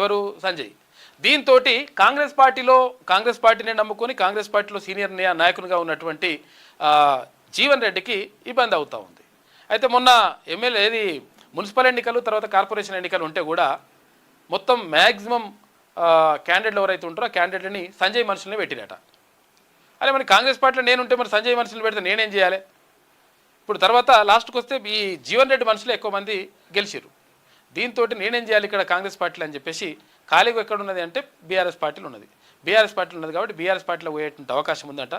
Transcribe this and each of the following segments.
ఎవరు సంజయ్. దీంతో కాంగ్రెస్ పార్టీని నమ్ముకొని కాంగ్రెస్ పార్టీలో సీనియర్ నాయకునిగా ఉన్నటువంటి జీవన్ రెడ్డికి ఇబ్బంది అవుతూ ఉంది. అయితే మొన్న ఎమ్మెల్యే మున్సిపల్ ఎన్నికలు తర్వాత కార్పొరేషన్ ఎన్నికలు ఉంటే కూడా మొత్తం మ్యాక్సిమం క్యాండిడేట్లు ఎవరైతే ఉంటారో ఆ క్యాండిడేట్లని సంజయ్ మనుషుల్ని పెట్టినట. అదే మరి కాంగ్రెస్ పార్టీలో నేనుంటే మరి సంజయ్ మనుషులు పెడితే నేనేం చేయాలి? ఇప్పుడు తర్వాత లాస్ట్కి వస్తే ఈ జీవన్ రెడ్డి మనుషులు ఎక్కువ మంది గెలిచారు. దీంతో నేనేం చేయాలి ఇక్కడ కాంగ్రెస్ పార్టీలు అని చెప్పేసి ఖాళీగా ఎక్కడ ఉన్నది అంటే బీఆర్ఎస్ పార్టీలు ఉన్నది. బీఆర్ఎస్ పార్టీలు ఉన్నది కాబట్టి బీఆర్ఎస్ పార్టీలో పోయేటువంటి అవకాశం ఉందంట.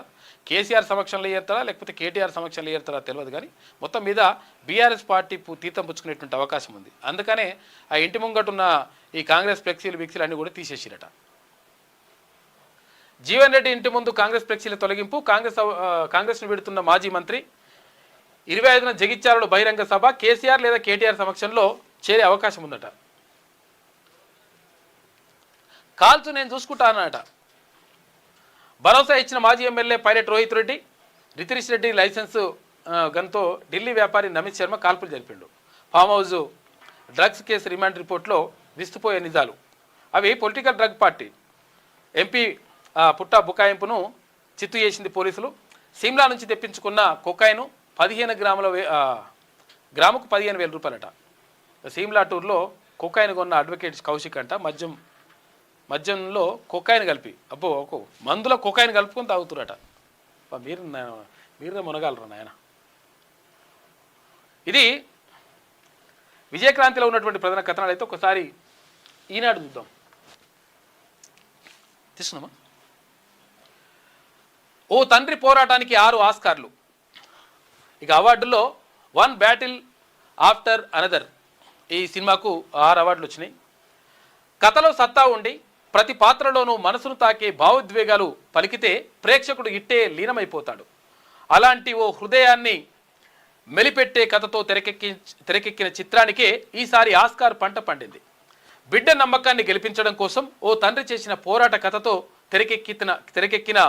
కేసీఆర్ సమక్షంలో ఏరుతారా లేకపోతే కేటీఆర్ సమక్షంలో ఏరుతారా తెలియదు, కానీ మొత్తం మీద బీఆర్ఎస్ పార్టీ తీర్థం పుచ్చుకునేటువంటి అవకాశం ఉంది. అందుకనే ఆ ఇంటి ముంగటున్న ఈ కాంగ్రెస్ ఫ్లెక్సీలు అన్నీ కూడా తీసేసిరట. జీవన్ రెడ్డి ఇంటి ముందు కాంగ్రెస్ ఫ్లెక్సీల తొలగింపు, కాంగ్రెస్ను విడుతున్న మాజీ మంత్రి 25న జగిత్యాలలో బహిరంగ సభ, కేసీఆర్ లేదా కేటీఆర్ సమక్షంలో చేరే అవకాశం ఉందట. కాల్చు నేను చూసుకుంటానట. భరోసా ఇచ్చిన మాజీ MLA pilot Rohit Reddy, Ritesh Reddy licence గన్తో ఢిల్లీ వ్యాపారి నమిత్ శర్మ కాల్పులు జరిపిండు. Farmhouse drugs case remand రిపోర్ట్లో విస్తుపోయే నిజాలు. అవి political drug party MP Putta బుకాయింపును చిత్తు చేసింది పోలీసులు. సిమ్లా నుంచి తెప్పించుకున్న కొకాయిను 15 గ్రాముకు 15,000 రూపాయలట. సిమ్లా టూర్లో కొకాయిన్ కొన్న అడ్వకేట్ కౌశిక్ అంట మద్యంలో కొకాయిన్ కలిపి మందులో కొకాయిన్ కలుపుకొని తాగుతురట. మీరు మునగాలరా నాయన. ఇది విజయక్రాంతిలో ఉన్నటువంటి ప్రధాన కథనాలు. అయితే ఒకసారి ఈనాడు చూద్దాం. తీసుకున్నామా? ఓ తండ్రి పోరాటానికి 6 ఆస్కార్లు. ఇక అవార్డుల్లో 1 బ్యాటిల్ ఆఫ్టర్ అనదర్ ఈ సినిమాకు 6 అవార్డులు వచ్చినాయి. కథలో సత్తా ఉండి ప్రతి పాత్రలోనూ మనసును తాకే భావోద్వేగాలు పలికితే ప్రేక్షకుడు ఇట్టే లీనమైపోతాడు. అలాంటి ఓ హృదయాన్ని మెలిపెట్టే కథతో తెరకెక్కిన చిత్రానికే ఈసారి ఆస్కార్ పంట పండింది. బిడ్డ నమ్మకాన్ని గెలిపించడం కోసం ఓ తండ్రి చేసిన పోరాట కథతో తెరకెక్కిన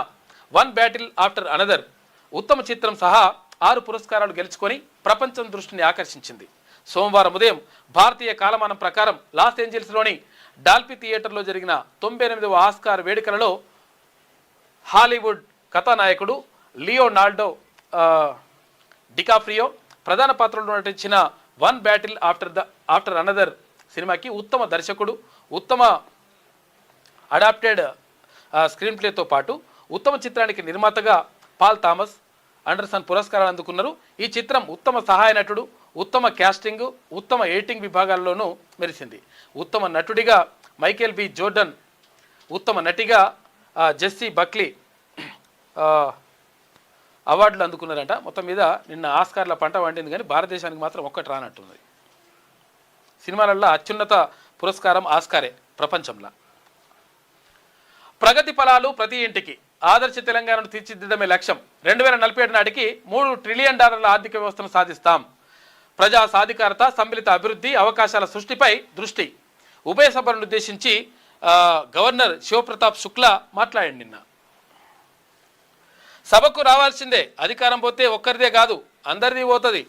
1 బ్యాటిల్ ఆఫ్టర్ అనదర్ ఉత్తమ చిత్రం సహా 6 పురస్కారాలు గెలుచుకొని ప్రపంచం దృష్టిని ఆకర్షించింది. సోమవారం ఉదయం భారతీయ కాలమానం ప్రకారం లాస్ ఏంజల్స్లోని డాల్ఫీ థియేటర్లో జరిగిన 98వ ఆస్కార్ వేడుకలలో హాలీవుడ్ కథానాయకుడు లియోనార్డో డికాప్రియో ప్రధాన పాత్రలో నటించిన 1 బ్యాటిల్ ఆఫ్టర్ అనదర్ సినిమాకి ఉత్తమ దర్శకుడు, ఉత్తమ అడాప్టెడ్ స్క్రీన్ ప్లేతో పాటు ఉత్తమ చిత్రానికి నిర్మాతగా పాల్ థామస్ అండర్సన్ పురస్కారాలు అందుకున్నారు. ఈ చిత్రం ఉత్తమ సహాయ నటుడు, ఉత్తమ క్యాస్టింగ్, ఉత్తమ ఎడిటింగ్ విభాగాల్లోనూ మెరిసింది. ఉత్తమ నటుడిగా మైకేల్ బి జోర్డన్, ఉత్తమ నటిగా జెస్సీ బక్లీ అవార్డులు అందుకున్నారంట. మొత్తం మీద నిన్న ఆస్కార్ల పంట వండింది, కానీ భారతదేశానికి మాత్రం ఒక్కటి రానట్టున్నది. సినిమాలలో అత్యున్నత పురస్కారం ఆస్కారే ప్రపంచంలో. ప్రగతి ఫలాలు ప్రతి ఇంటికి ఆదర్శ తెలంగాణను తీర్చిదిద్దడమే లక్ష్యం. 2047 నాటికి $3 ట్రిలియన్ ఆర్థిక వ్యవస్థను సాధిస్తాం. ప్రజా సాధికారత, సమ్మిళిత అభివృద్ధి, అవకాశాల సృష్టిపై దృష్టి. ఉభయ సభలను ఉద్దేశించి గవర్నర్ శివప్రతాప్ శుక్లా మాట్లాడండి. నిన్న సభకు రావాల్సిందే, అధికారం పోతే ఒక్కరిదే కాదు అందరిది పోతుంది.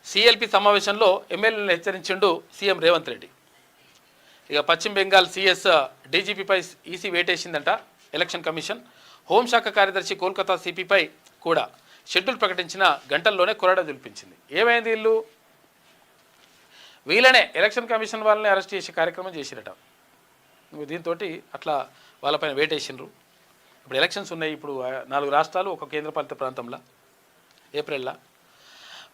సిఎల్పి సమావేశంలో ఎమ్మెల్యేలను హెచ్చరించిండు సీఎం రేవంత్ రెడ్డి. ఇక పశ్చిమ బెంగాల్ సిఎస్ డీజీపీపై ఈసీ వేటేసిందంట ఎలక్షన్ కమిషన్. హోంశాఖ కార్యదర్శి కోల్కతా సిపిపై కూడా షెడ్యూల్ ప్రకటించిన గంటల్లోనే కొరడా దులిపించింది. ఏమైంది? వీళ్ళనే ఎలక్షన్ కమిషన్ వాళ్ళని అరెస్ట్ చేసే కార్యక్రమం చేసిరట. దీంతో అట్లా వాళ్ళపైన వేటేసినారు. ఇప్పుడు ఎలక్షన్స్ ఉన్నాయి. ఇప్పుడు 4 రాష్ట్రాలు, ఒక కేంద్రపాలిత ప్రాంతంలో ఏప్రిల్లో.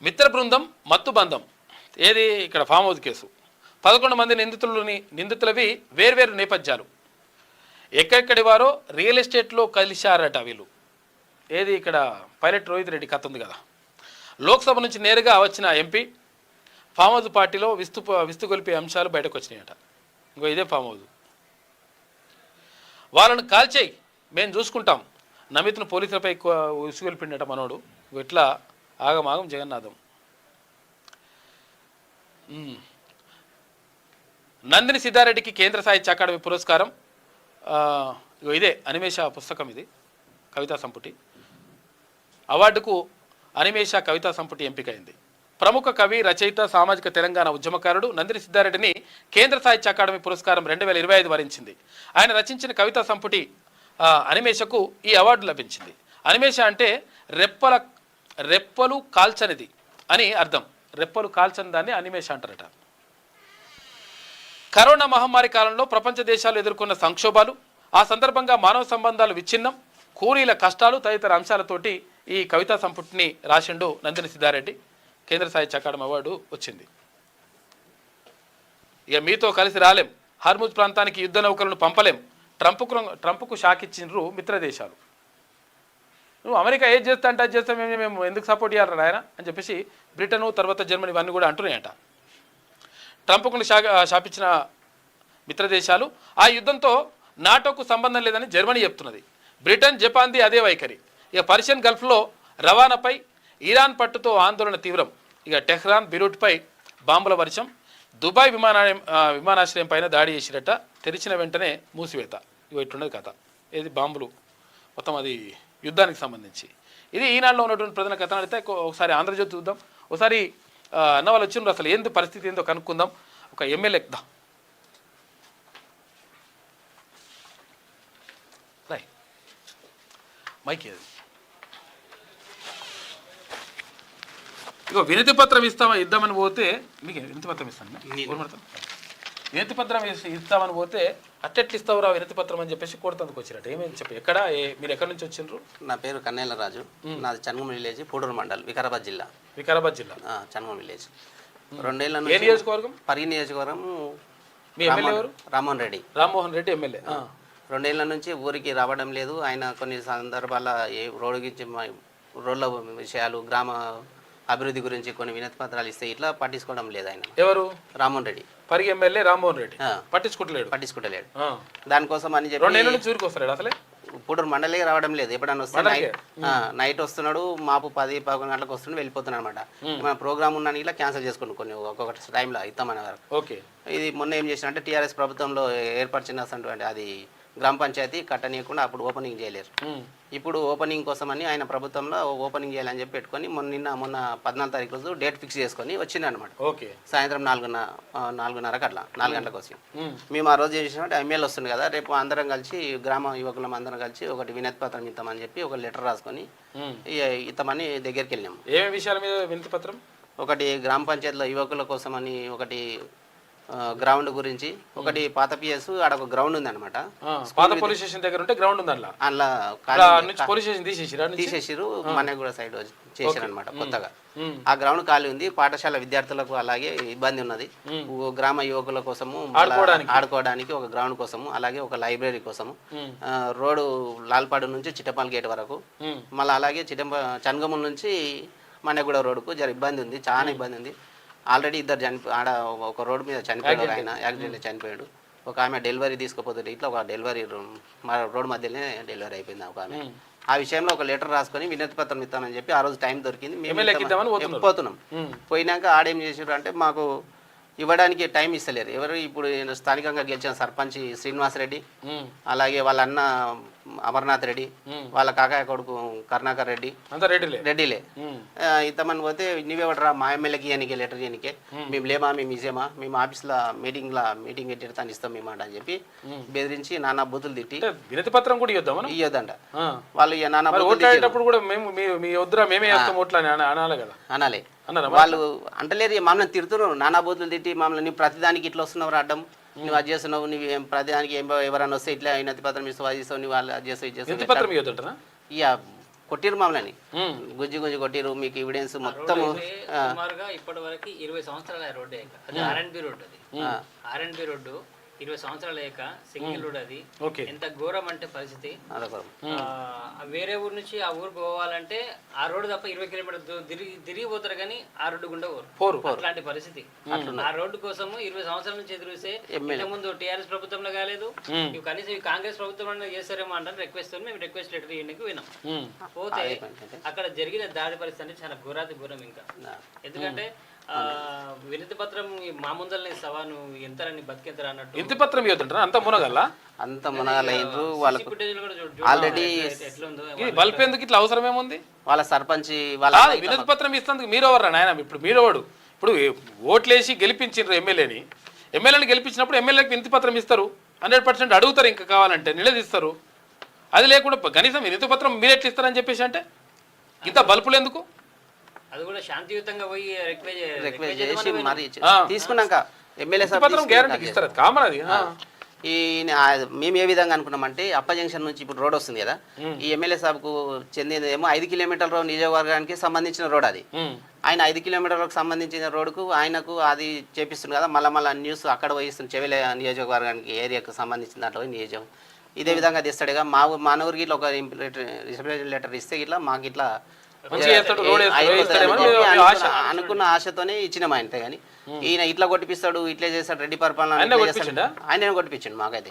మిత్ర బృందం మత్తు బంధం ఏది? ఇక్కడ ఫామ్ హౌస్ కేసు 11 మంది నిందితులవి వేర్వేరు నేపథ్యాలు. ఎక్కడెక్కడి వారో రియల్ ఎస్టేట్లో కలిశారట వీళ్ళు. ఏది? ఇక్కడ పైలట్ రోహిత్ రెడ్డి కథ ఉంది కదా. లోక్సభ నుంచి నేరుగా వచ్చిన ఎంపీ ఫామ్ హౌస్ పార్టీలో విస్తుగొలిపే అంశాలు బయటకు వచ్చినాయట. ఇంకో ఇదే ఫామ్ హౌస్. వాళ్ళను కాల్చేయి, మేము చూసుకుంటాం. నమిత్ను పోలీసులపై విసుగొలిపిండట మనోడు. ఇట్లా ఆగమాగం జగన్నాథం. నందిని సిద్ధారెడ్డికి కేంద్ర సాహిత్య అకాడమీ పురస్కారం. ఇదే అనిమేష పుస్తకం, ఇది కవితా సంపుటి. అవార్డుకు అనిమేష కవితా సంపుటి ఎంపికైంది. ప్రముఖ కవి, రచయిత, సామాజిక తెలంగాణ ఉద్యమకారుడు నందిని సిద్ధారెడ్డిని కేంద్ర సాహిత్య అకాడమీ పురస్కారం 2025 వరించింది. ఆయన రచించిన కవితా సంపుటి అనిమేషకు ఈ అవార్డు లభించింది. అనిమేష అంటే రెప్పలు కాల్చనిది అని అర్థం. రెప్పలు కాల్చని దాన్ని అనిమేష అంటారట. కరోనా మహమ్మారి కాలంలో ప్రపంచ దేశాలు ఎదుర్కొన్న సంక్షోభాలు, ఆ సందర్భంగా మానవ సంబంధాలు విచ్ఛిన్నం, కూలీల కష్టాలు తదితర అంశాలతోటి ఈ కవితా సంపుటిని రాసిండు నందిని సిద్ధారెడ్డి. కేంద్ర సాహిత్య అకాడమీ అవార్డు వచ్చింది. ఇక మీతో కలిసి రాలేం, హార్ముజ్ ప్రాంతానికి యుద్ధ నౌకలను పంపలేం, ట్రంప్కు షాక్ ఇచ్చిండ్రు మిత్ర దేశాలు. నువ్వు అమెరికా ఏది చేస్తా అంటే అది చేస్తాం, మేము ఎందుకు సపోర్ట్ చేయాలి రాయన అని చెప్పేసి బ్రిటను, తర్వాత జర్మనీ ఇవన్నీ కూడా అంటున్నాయట. ట్రంప్కు షాపించిన మిత్ర దేశాలు ఆ యుద్ధంతో నాటోకు సంబంధం లేదని జర్మనీ చెప్తున్నది. బ్రిటన్, జపాన్ది అదే వైఖరి. ఇక పర్షియన్ గల్ఫ్లో రవాణాపై ఇరాన్ పట్టుతో ఆందోళన తీవ్రం. ఇక టెహ్రాన్, బీరూట్పై బాంబుల వర్షం, దుబాయ్ విమానాశ్రయం పైన దాడి చేసిరట. తెరిచిన వెంటనే మూసివేత. ఇవి ఇట్లున్నది కథ. ఏది బాంబులు మొత్తం అది యుద్ధానికి సంబంధించి. ఇది ఈనాడులో ఉన్నటువంటి ప్రధాన కథ. అయితే ఒకసారి ఆంధ్రజ్యోతి చూద్దాం. ఒకసారి అన్న వాళ్ళు వచ్చిండ్రు, అసలు ఏంది పరిస్థితి ఏందో కనుక్కుందాం. ఒక ఎమ్మెల్యే మైక్ ఏది ఇగో వినతి పత్రం ఇద్దామని పోతే మీకు వినతి పత్రం ఇస్తాను. వినతి పత్రం ఇస్తామని పోతే అట్టెట్లు ఇస్తావురా వినతి పత్రం అని చెప్పేసి కోడతందుకు వచ్చినట్టు. ఏమేమి చెప్పి మీరు ఎక్కడి నుంచి వచ్చిండ్రు? నా పేరు కన్నేల రాజు, నాది చన్గం విలేజ్, పూడూరు మండల్, వికారాబాద్ జిల్లా. చన్గం విలేజ్. 2 ఏళ్ళ నుంచి నియోజకవర్గం, పరిగి నియోజకవర్గం. మీ ఎమ్మెల్యే ఎవరు? రామ్మోహన్ రెడ్డి ఎమ్మెల్యే. 2 ఏళ్ళ నుంచి ఊరికి రావడం లేదు. ఆయన కొన్ని సందర్భాల రోడ్డు గురించి, రోడ్ల విషయాలు, గ్రామ అభివృద్ధి గురించి కొన్ని వినతి పత్రాలు ఇస్తే ఇట్లా పట్టించుకోవడం లేదు ఆయన. ఎవరు? రామ్మోహన్ రెడ్డి, పరిగి ఎమ్మెల్యే రామ్మోహన్ రెడ్డి పట్టించుకుంటలేడు. దానికోసం అని చెప్పి అసలే పూడూరు మండలే రావడం లేదు. ఎప్పుడన్నా వస్తే నైట్ వస్తున్నాడు, మాపు 10-11 గంటలకు వస్తున్నాడు, వెళ్ళిపోతున్నాడు అనమాట. మన ప్రోగ్రామ్ ఉన్న ఇలా క్యాన్సిల్ చేసుకుంటు కొన్ని ఒక్కొక్క టైంలో ఇస్తామనే వారు. ఇది మొన్న ఏం చేసినట్టే టీఆర్ఎస్ ప్రభుత్వంలో ఏర్పరిచినటువంటి అది గ్రామ పంచాయతీ కట్టనీయకుండా అప్పుడు ఓపెనింగ్ చేయలేరు. ఇప్పుడు ఓపెనింగ్ కోసమని ఆయన ప్రభుత్వంలో ఓపెనింగ్ చేయాలని చెప్పి పెట్టుకొని మొన్న 14 తారీఖు రోజు డేట్ ఫిక్స్ చేసుకొని వచ్చిందనమాట. సాయంత్రం 4:30కి అట్లా 4 గంటలకు వచ్చి మేము ఆ రోజు ఏం చేసినట్టు ఎమ్మెల్యే వస్తుంది కదా, రేపు అందరం కలిసి గ్రామ యువకులం అందరం కలిసి ఒకటి వినతి పత్రం ఇస్తామని చెప్పి ఒక లెటర్ రాసుకొని ఇస్తామని దగ్గరికి వెళ్ళినాము. ఏ విషయాల మీద వినతి పత్రం? ఒకటి గ్రామ పంచాయతీలో యువకుల కోసమని, ఒకటి గ్రౌండ్ గురించి, ఒకటి పాత పిఎస్ ఆడ ఒక గ్రౌండ్ ఉంది అనమాట. పాత పోలీస్ స్టేషన్ దగ్గర ఉంటే గ్రౌండ్ ఉంది, తీసేసిరు. మన్నగూడ సైడ్ చేసారు అనమాట కొత్తగా. ఆ గ్రౌండ్ ఖాళీ ఉంది. పాఠశాల విద్యార్థులకు అలాగే ఇబ్బంది ఉన్నది. గ్రామ యువకుల కోసము ఆడుకోవడానికి ఒక గ్రౌండ్ కోసము, అలాగే ఒక లైబ్రరీ కోసము, రోడ్డు లాల్పాడు నుంచి చిట్టపాల్ గేట్ వరకు, మళ్ళీ అలాగే చన్గముల నుంచి మన్నగూడ రోడ్డుకు జర ఇబ్బంది ఉంది, చాలా ఇబ్బంది ఉంది. ఆల్రెడీ 2 ఆడ ఒక రోడ్డు మీద చనిపోయాడు, ఆయన యాక్సిడెంట్లో చనిపోయాడు. ఒక ఆమె డెలివరీ తీసుకుపోతుంది, ఇట్లా ఒక డెలివరీ రోడ్ మధ్యలోనే డెలివరీ అయిపోయింది ఒక ఆమె. ఆ విషయంలో ఒక లెటర్ రాసుకొని వినతి పత్రం ఇస్తామని చెప్పి ఆ రోజు టైం దొరికింది, మేము పోతున్నాం. పోయినాక ఆడేం చేసారు అంటే మాకు ఇవ్వడానికి టైం ఇస్తలేరు. ఎవరు ఇప్పుడు స్థానికంగా గెలిచిన సర్పంచ్ శ్రీనివాసరెడ్డి, అలాగే వాళ్ళ అన్న అమర్నాథ్ రెడ్డి, వాళ్ళ కాకాయ కొడుకు కరుణాకర్ రెడ్డి, రెడ్డిలే ఇంతమంది పోతే నువ్వెవడరా మా ఎమ్మెల్యేకి ఇయనికే లెటర్ ఇయనికే, మేము లేమా, మేము ఇసేమా, మేము ఆఫీస్లో మీటింగ్ పెట్టి తాను ఇస్తాం మేము అని చెప్పి బెదిరించి నానా బూతులు తిట్టి వినతి పత్రం కూడా ఇవ్వద్దంట. వాళ్ళు నానా అనాలే వాళ్ళు అంటలేరు, మమ్మల్ని తిడుతున్నారు, నానా బూతులు తిట్టి మమ్మల్ని నువ్వు ప్రతిదానికి ఇట్లా వస్తున్నావు అడ్డం, నువ్వు అది చేస్తున్నావు, నువ్వు ప్రతిదానికి ఎవరైనా వస్తే ఇట్లా వినతి పత్రం ఇస్తావు, అది ఇస్తావు, నువ్వు వాళ్ళు అది చేస్తావు, ఇది చేస్తావు, ఇక కొట్టిరు మమ్మల్ని, గుజ్జి కొట్టిరు. మీకు ఎవిడెన్స్ మొత్తం ఇప్పటి వరకు 20 సంవత్సరాల రోడ్డు, ఆర్ఎన్బి రోడ్డు 20 సంవత్సరాలు లేక సింగిల్ రోడ్. అది ఎంత ఘోరం అంటే పరిస్థితి. వేరే ఊరు నుంచి ఆ ఊరు పోవాలంటే ఆ రోడ్డు తప్ప 20 కిలోమీటర్లు తిరిగి పోతారు కానీ ఆ రోడ్డు గుండా పోరు. అట్లాంటి పరిస్థితి. ఆ రోడ్డు కోసం 20 సంవత్సరాల నుంచి ఎదురుస్తే ముందు టీఆర్ఎస్ ప్రభుత్వంలో కాలేదు, ఇవి కనీసం కాంగ్రెస్ ప్రభుత్వంలో చేస్తారేమో అంటే రిక్వెస్ట్ మేము రిక్వెస్ట్ లెటర్ ఇవ్వడానికి విన్నాం. పోతే అక్కడ జరిగిన దాడి పరిస్థితి అంటే చాలా ఘోరాతి ఘోరం. ఇంకా ఎందుకంటే వినతి పత్రం మా ముందరనే ఇస్తావా నువ్వు ఎంతరని బతికెంతరా అన్నట్టు ఇంటి పత్రం ఇవ్వద్దంటారా అంత మునగల్లా అంత మునగలైనరు వాళ్ళకు ఫుటేజ్ కూడా ఆల్రెడీ ఎట్లా ఉందో ఇది బల్బ్ ఎందుకు ఇట్లా అవసరం ఏముంది వాళ్ళ సర్పంచ్ వాళ్ళ కాదు, వినతి పత్రం ఇస్తాందుకు మీరు ఎవరు నాయన ఇప్పుడు మీరెవడు ఇప్పుడు ఓట్లేసి గెలిపించారు ఎమ్మెల్యేని గెలిపించినప్పుడు ఎమ్మెల్యేకి వినతి పత్రం ఇస్తారు 100% అడుగుతారు ఇంకా కావాలంటే నిలదీస్తారు అది లేకుండా కనీసం వినతి పత్రం మీరు ఎట్లా ఇస్తారని చెప్పేసి అంటే ఇంత బల్బులు ఎందుకు అది కూడా శాంతియుతంగా పోయి రిక్వెస్ట్ చేసి మరి తీసుకున్నాక ఎమ్మెల్యే వినతి పత్రం గ్యారంటీ ఇస్తారు కామన్ అది ఈ మేము ఏ విధంగా అనుకున్నామంటే అప్ప జంక్షన్ నుంచి ఇప్పుడు రోడ్ వస్తుంది కదా ఈ ఎమ్మెల్యే సాబ్కు చెందినదేమో 5 కిలోమీటర్ల నియోజకవర్గానికి సంబంధించిన రోడ్ అది ఆయన 5 కిలోమీటర్లకు సంబంధించిన రోడ్డుకు ఆయనకు అది చేపిస్తుంది కదా మళ్ళీ న్యూస్ అక్కడ వహిస్తుంది చెవిలే నియోజకవర్గానికి ఏరియాకు సంబంధించిన దాంట్లో నియోజకం ఇదే విధంగా తెస్తాడుగా మన ఊరికి ఇట్లా ఒక రిప్రజెంటేటివ్ లెటర్ ఇస్తే ఇట్లా మాకు ఇట్లా అనుకున్న ఆశతోనే ఇచ్చినాం ఆయనతో కానీ ఈయన ఇట్లా కొట్టిపిస్తాడు ఇట్లా చేస్తాడు రెడ్డి పరిపాలన ఆయన కొట్టిపించండు మాకైతే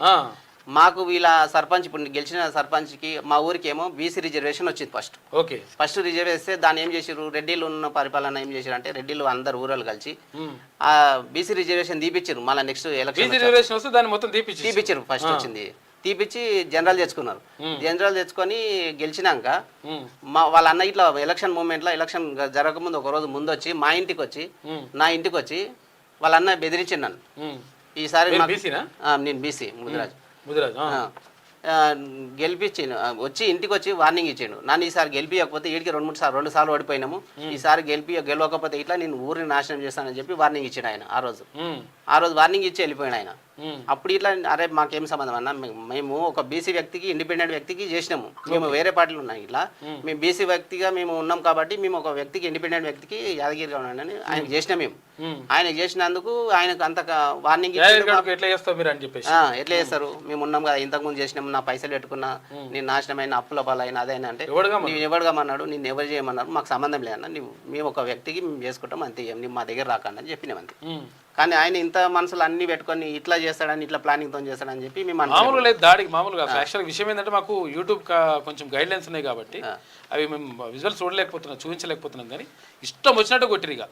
మాకు వీళ్ళ సర్పంచ్ ఇప్పుడు గెలిచిన సర్పంచ్కి మా ఊరికి ఏమో బీసీ రిజర్వేషన్ వచ్చింది ఫస్ట్ రిజర్వ్ చేస్తే దాన్ని ఏం చేసారు రెడ్డిలు ఉన్న పరిపాలన ఏం చేశారు అంటే రెడ్డిలు అందరు ఊరలు కలిసి ఆ బీసీ రిజర్వేషన్ తీపిచ్చారు మళ్ళీ నెక్స్ట్ ఎలక్షన్ తీపిచ్చారు ఫస్ట్ వచ్చింది తీపిచ్చి జనరల్ తెచ్చుకున్నారు జనరల్ తెచ్చుకొని గెలిచినాక వాళ్ళ అన్న ఇట్లా ఎలక్షన్ మూమెంట్లో ఎలక్షన్ జరగకముందు ఒక రోజు ముందు వచ్చి మా ఇంటికి వచ్చి నా ఇంటికి వచ్చి వాళ్ళ అన్న బెదిరించిండు నన్ను ఈసారి నేను బీసీ ముదిరాజ్ గెలిపించాను వచ్చి ఇంటికి వచ్చి వార్నింగ్ ఇచ్చాడు నన్ను ఈసారి గెలిపించకపోతే వీడికి 2 సార్లు ఓడిపోయినాము ఈసారి గెలవకపోతే ఇట్లా నేను ఊరిని నాశనం చేస్తానని చెప్పి వార్నింగ్ ఇచ్చాడు ఆయన ఆ రోజు వార్నింగ్ ఇచ్చి వెళ్ళిపోయాడు ఆయన అప్పుడు ఇట్లా అరే మాకేం సంబంధం అన్న మేము ఒక బీసీ వ్యక్తికి ఇండిపెండెంట్ వ్యక్తికి చేసినాము మేము వేరే పార్టీలు ఉన్నాం ఇట్లా మేము బీసీ వ్యక్తిగా మేము ఉన్నాం కాబట్టి మేము ఒక వ్యక్తికి ఇండిపెండెంట్ వ్యక్తికి యాదగిరిగా ఉన్నాడని ఆయన చేసినాం మేము ఆయన చేసినందుకు ఆయనకు అంత వార్నింగ్ ఎట్లా చేస్తారు మీరు అని చెప్పేసి ఎట్లా చేస్తారు మేము ఉన్నాం కదా ఇంతకుముందు చేసినాము నా పైసలు పెట్టుకున్నా నేను నాశనమైన అప్పుల పాలైన అదే అంటే నువ్వు ఎవడుగామన్నాడు నిన్ను ఎవరు చేయమన్నారు మాకు సంబంధం లేదన్న మేము ఒక వ్యక్తికి మేము చేసుకుంటాం అంతే నువ్వు మా దగ్గర రాకండి అని చెప్పినాం అంతే కానీ ఆయన ఇంత మనసులు అన్ని పెట్టుకొని ఇట్లా చేస్తాడని ఇట్లా ప్లానింగ్ తో చేస్తాడని చెప్పి మేము మామూలుగా లేదు దాడికి మామూలుగా యాక్చువల్ విషయం ఏంటంటే మాకు యూట్యూబ్ కొంచెం గైడ్ లైన్స్ ఉన్నాయి కాబట్టి అవి మేము విజువల్ చూపించలేకపోతున్నాం కానీ ఇష్టం వచ్చినట్టు కొట్టిరిగా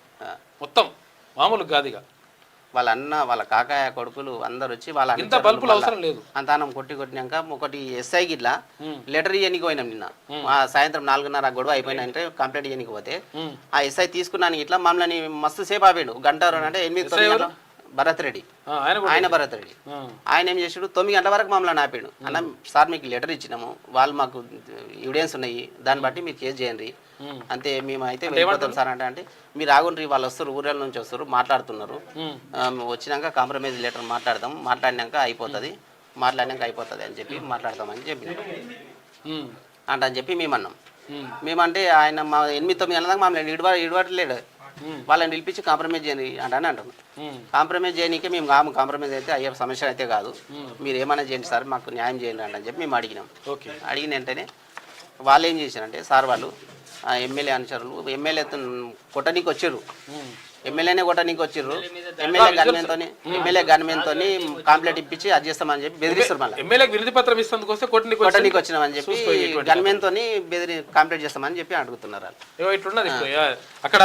మొత్తం మామూలు కాదు ఇక వాళ్ళ అన్న వాళ్ళ కాకాయ కొడుకులు అందరు వచ్చి వాళ్ళ ఇంత బల్బులు అవసరం లేదు అంతానం కొట్టినాక ఒకటి ఎస్ఐకి ఇట్లా లెటర్ ఇవ్వనికి పోయినాం నిన్న సాయంత్రం 4:30 గొడవ అయిపోయినంటే కంప్లైంట్ ఇవ్వనికి పోతే ఆ ఎస్ఐ తీసుకున్నాను ఇట్లా మమ్మల్ని మస్తు సేపు ఆపాడు గంట అంటే 8 భరత్ రెడ్డి భరత్ రెడ్డి ఆయన ఏం చేసాడు 9 గంటల వరకు మమ్మల్ని ఆపాడు అన్న సార్ మీకు లెటర్ ఇచ్చినాము వాళ్ళు మాకు ఎవిడెన్స్ ఉన్నాయి దాన్ని బట్టి మీరు కేసు చేయండి అంతే మేము అయితే వెళ్ళిపోతాం సార్ అంటే మీరు ఆగుండ్రి వాళ్ళు వస్తారు ఊర్ల నుంచి వస్తారు మాట్లాడుతున్నారు వచ్చినాక కాంప్రమైజ్ లెటర్ మాట్లాడినాక అయిపోతుంది అని చెప్పి మాట్లాడతామని చెప్పి అని చెప్పి మేమన్నాం మేమంటే ఆయన మా 8-9 గంటల దాకా మమ్మల్ని ఇడవట్లేడు వాళ్ళని పిలిపించి కాంప్రమైజ్ చేయండి అంటున్నాం కాంప్రమైజ్ చేయనీకే మేము కాంప్రమైజ్ అయితే అయ్యే సమస్య అయితే కాదు మీరు ఏమైనా చేయండి సార్ మాకు న్యాయం చేయండి అని చెప్పి మేము అడిగినాం అడిగిన వెంటనే వాళ్ళు ఏం చేశారంటే సార్ వాళ్ళు ఎమ్మెల్యే అనుచరులు ఎమ్మెల్యే కొట్టనీకి వచ్చారు ఎమ్మెల్యేనే కొట్టనీకి వచ్చారు ఎమ్మెల్యే గవర్నమెంట్తో కంప్లైంట్ ఇప్పించి అది చేస్తామని చెప్పి బెదిరిస్తారు మళ్ళీ ఎమ్మెల్యేకి వినతి పత్రం ఇస్తానికి వస్తే కొట్టనీకి వచ్చినామని చెప్పి గవర్నమెంట్తో కంప్లైంట్ చేస్తామని చెప్పి అడుగుతున్నారు ఇట్లున్నది అక్కడ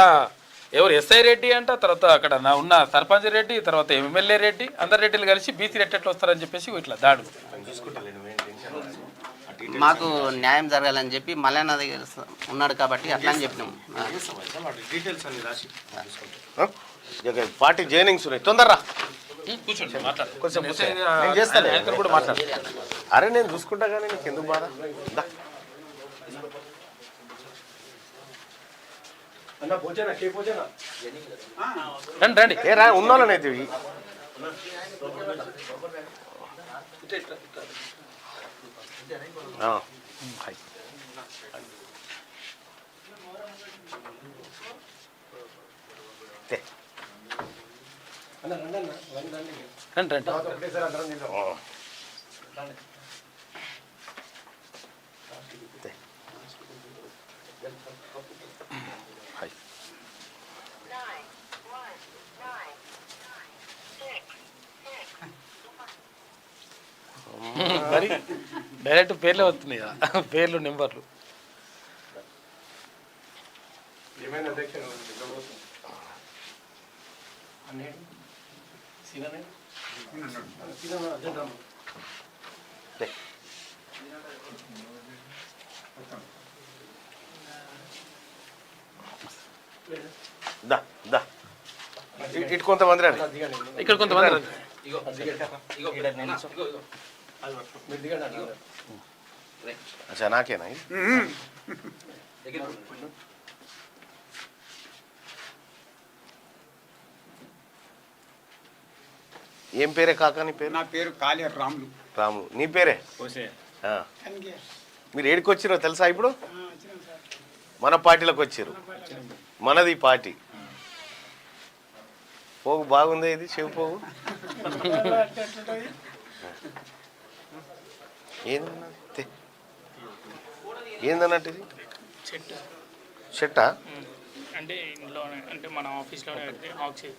ఎవరు ఎస్ఐ రెడ్డి అంట తర్వాత అక్కడ ఉన్న సర్పంచ్ రెడ్డి తర్వాత ఎమ్మెల్యే రెడ్డి అందరు రెడ్డిలు కలిసి బీసీ రెడ్డి ఎట్లా వస్తారని చెప్పేసి ఇట్లా దాడు మాకు న్యాయం జరగాలని చెప్పి మల్లన్న దగ్గర ఉన్నాడు కాబట్టి అట్లా అని చెప్పినాము పార్టీ జైనింగ్స్ ఉన్నాయి తొందరరా అరే నేను చూసుకుంటా కానీ నీకు ఎందుకు బాధ రండి ఏ రా ఉన్నోళ్ళనైతే మరి డైరెక్ట్ పేర్లే వస్తున్నాయి పేర్లు నెంబర్లు దా దా ఇటు కొంతమంది రండి. ఇక్కడ కొంతమంది రండి. అచ్చా నాకేనా ఇది? ఏం పేరే కాకా నీ పేరు? నా పేరు కాళీర్ రాములు. రాము. నీ పేరే? ఆ. మీరు ఏడికి వచ్చిరో తెలుసా ఇప్పుడు? మన పార్టీలోకి వచ్చారు. మనది పార్టీ. పోగు బాగుంది ఇది చెవి పోగు. ఏందన్నా ఏందన్నట్టు ఇది? చెట్టా? అంటే ఇంట్లోనే అంటే మన ఆఫీస్లోనే ఆక్సిజన్